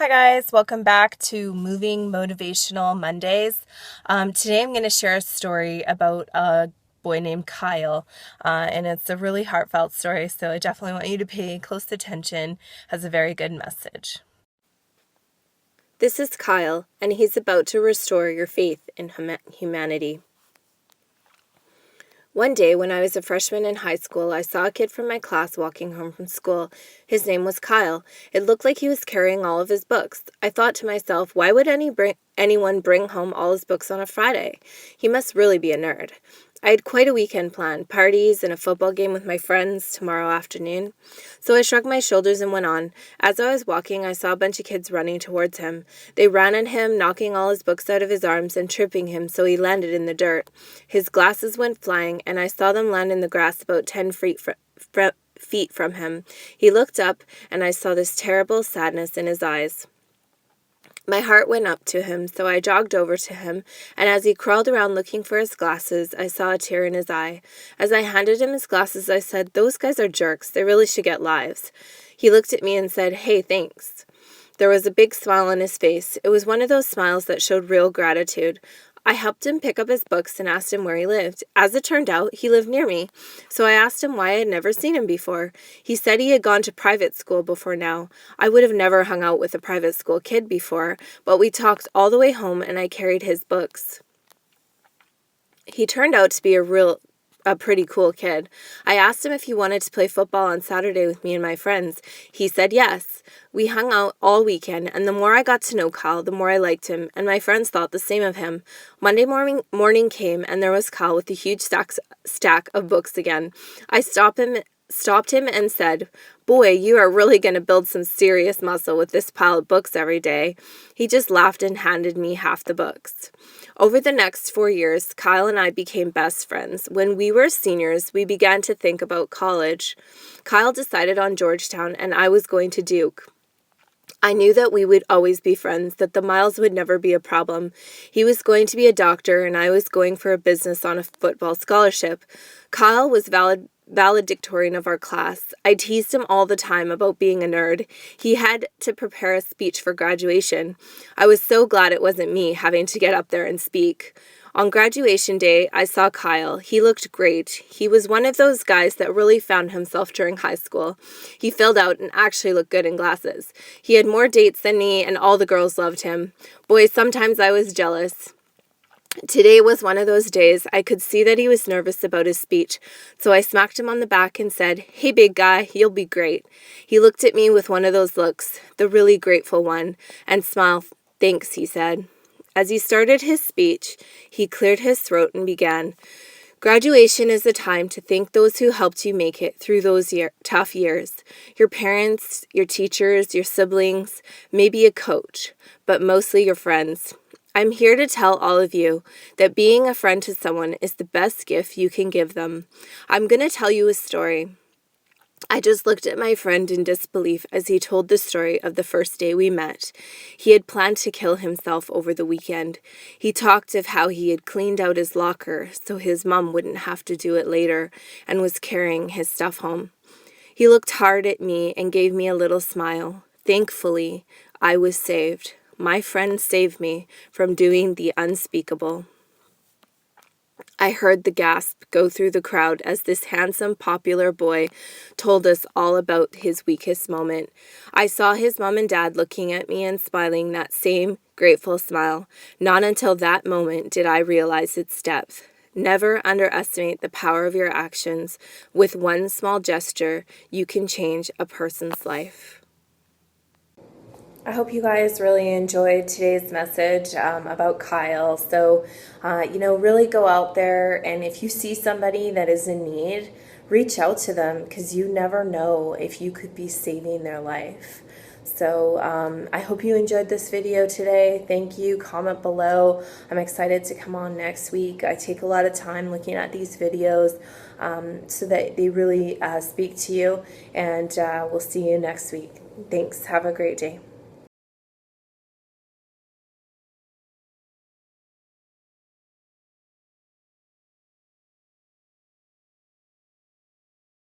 Hi guys, welcome back to Moving Motivational Mondays. Today I'm going to share a story about a boy named Kyle, and it's a really heartfelt story, so I definitely want you to pay close attention. It has a very good message. This is Kyle, and he's about to restore your faith in humanity. One day when I was a freshman in high school, I saw a kid from my class walking home from school. His name was Kyle. It looked like he was carrying all of his books. I thought to myself, why would anyone bring home all his books on a Friday? He must really be a nerd. I had quite a weekend planned, parties and a football game with my friends tomorrow afternoon. So I shrugged my shoulders and went on. As I was walking, I saw a bunch of kids running towards him. They ran at him, knocking all his books out of his arms and tripping him so he landed in the dirt. His glasses went flying, and I saw them land in the grass about 10 feet from him. He looked up, and I saw this terrible sadness in his eyes. My heart went up to him, so I jogged over to him, and as he crawled around looking for his glasses, I saw a tear in his eye. As I handed him his glasses, I said, "Those guys are jerks. They really should get lives." He looked at me and said, "Hey, thanks." There was a big smile on his face. It was one of those smiles that showed real gratitude. I helped him pick up his books and asked him where he lived. As it turned out, he lived near me, so I asked him why I had never seen him before. He said he had gone to private school before now. I would have never hung out with a private school kid before, but we talked all the way home and I carried his books. He turned out to be a pretty cool kid. I asked him if he wanted to play football on Saturday with me and my friends. He said yes. We hung out all weekend, and the more I got to know Kyle, the more I liked him, and my friends thought the same of him. Monday morning came, and there was Kyle with a huge stack of books again. I stopped him and said, "Boy, you are really going to build some serious muscle with this pile of books every day." He just laughed and handed me half the books. Over the next 4 years, Kyle and I became best friends. When we were seniors, we began to think about college. Kyle decided on Georgetown, and I was going to Duke. I knew that we would always be friends, that the miles would never be a problem. He was going to be a doctor, and I was going for a business on a football scholarship. Kyle was valedictorian of our class. I teased him all the time about being a nerd. He had to prepare a speech for graduation. I was so glad it wasn't me having to get up there and speak. On graduation day, I saw Kyle. He looked great. He was one of those guys that really found himself during high school. He filled out and actually looked good in glasses. He had more dates than me, and all the girls loved him. Boy, sometimes I was jealous. Today was one of those days. I could see that he was nervous about his speech, so I smacked him on the back and said, "Hey, big guy, you'll be great." He looked at me with one of those looks, the really grateful one, and smiled. "Thanks," he said. As he started his speech, he cleared his throat and began. Graduation is a time to thank those who helped you make it through those tough years. Your parents, your teachers, your siblings, maybe a coach, but mostly your friends. I'm here to tell all of you that being a friend to someone is the best gift you can give them. I'm going to tell you a story. I just looked at my friend in disbelief as he told the story of the first day we met. He had planned to kill himself over the weekend. He talked of how he had cleaned out his locker so his mom wouldn't have to do it later and was carrying his stuff home. He looked hard at me and gave me a little smile. Thankfully, I was saved. My friend saved me from doing the unspeakable. I heard the gasp go through the crowd as this handsome, popular boy told us all about his weakest moment. I saw his mom and dad looking at me and smiling that same grateful smile. Not until that moment did I realize its depth. Never underestimate the power of your actions. With one small gesture, you can change a person's life. I hope you guys really enjoyed today's message about Kyle. So, really go out there, and if you see somebody that is in need, reach out to them, because you never know if you could be saving their life. So I hope you enjoyed this video today. Thank you. Comment below. I'm excited to come on next week. I take a lot of time looking at these videos so that they really speak to you, and we'll see you next week. Thanks. Have a great day.